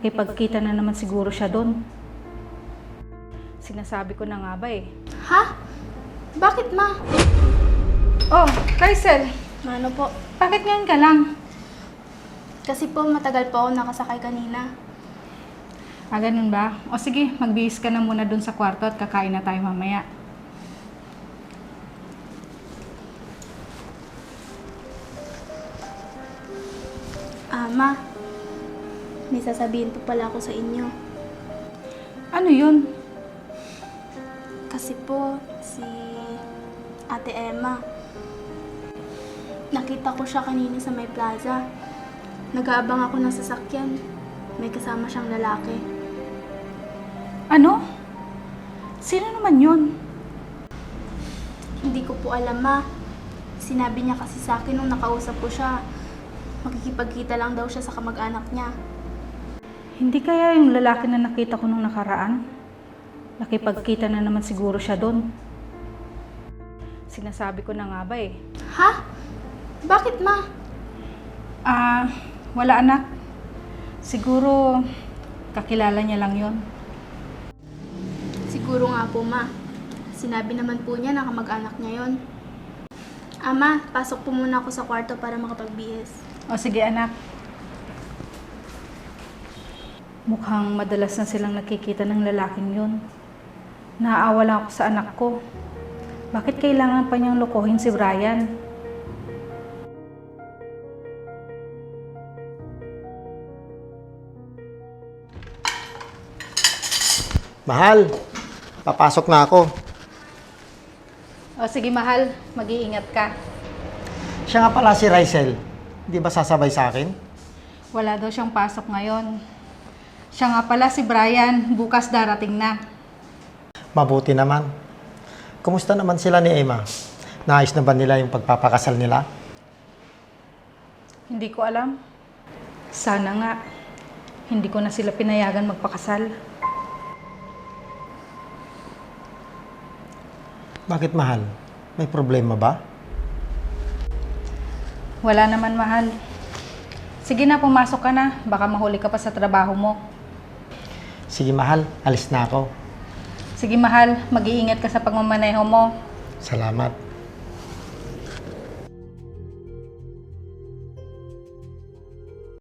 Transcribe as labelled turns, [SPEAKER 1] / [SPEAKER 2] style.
[SPEAKER 1] Nakipagkita na naman siguro siya doon. Sinasabi ko na nga ba eh.
[SPEAKER 2] Ha? Bakit, ma?
[SPEAKER 1] Oh, Kaisel,
[SPEAKER 2] Ano po?
[SPEAKER 1] bakit ngayon ka lang?
[SPEAKER 2] Kasi po, matagal po ako nakasakay kanina.
[SPEAKER 1] Ah, ganun ba? O sige, magbihis ka na muna doon sa kwarto at kakain na tayo mamaya.
[SPEAKER 2] Ma, may sasabihin po pala ako sa inyo.
[SPEAKER 1] Ano yun?
[SPEAKER 2] Kasi po, si Ate Emma, nakita ko siya kanina sa may plaza. Nag-aabang ako ng sasakyan. May kasama siyang lalaki.
[SPEAKER 1] Ano? Sino naman yun?
[SPEAKER 2] Hindi ko po alam, ma. Sinabi niya kasi sa akin nung nakausap ko siya, makikipagkita lang daw siya sa kamag-anak niya.
[SPEAKER 1] Hindi kaya yung lalaki na nakita ko nung nakaraan? Nakipagkita na naman siguro siya doon. Sinasabi ko na nga ba eh.
[SPEAKER 2] Ha? Bakit, ma?
[SPEAKER 1] Wala anak. Siguro, kakilala niya lang yon.
[SPEAKER 2] Siguro nga po, ma. Sinabi naman po niya na kamag-anak niya yon. Ama, pasok po muna ako sa kwarto para makapagbihis.
[SPEAKER 1] O sige anak. Mukhang madalas na silang nakikita ng lalaking yun. Naaawa lang ako sa anak ko. Bakit kailangan pa niyang lokohin si Brian?
[SPEAKER 3] Mahal, papasok na ako.
[SPEAKER 1] O sige mahal, mag-iingat ka.
[SPEAKER 3] Siya nga pala si Rysel. Di ba sasabay sa akin?
[SPEAKER 1] Wala daw siyang pasok ngayon. Siya nga pala si Brian, bukas darating na.
[SPEAKER 3] Mabuti naman. Kumusta naman sila ni Emma? Naayos na ba nila yung pagpapakasal nila?
[SPEAKER 1] Hindi ko alam. Sana nga, hindi ko na sila pinayagan magpakasal.
[SPEAKER 3] Bakit mahal? May problema ba?
[SPEAKER 1] Wala naman mahal. Sige na, pumasok ka na. Baka mahuli ka pa sa trabaho mo.
[SPEAKER 3] Sige mahal, alis na ako.
[SPEAKER 1] Sige mahal, mag-iingat ka sa pagmamaneho mo.
[SPEAKER 3] Salamat.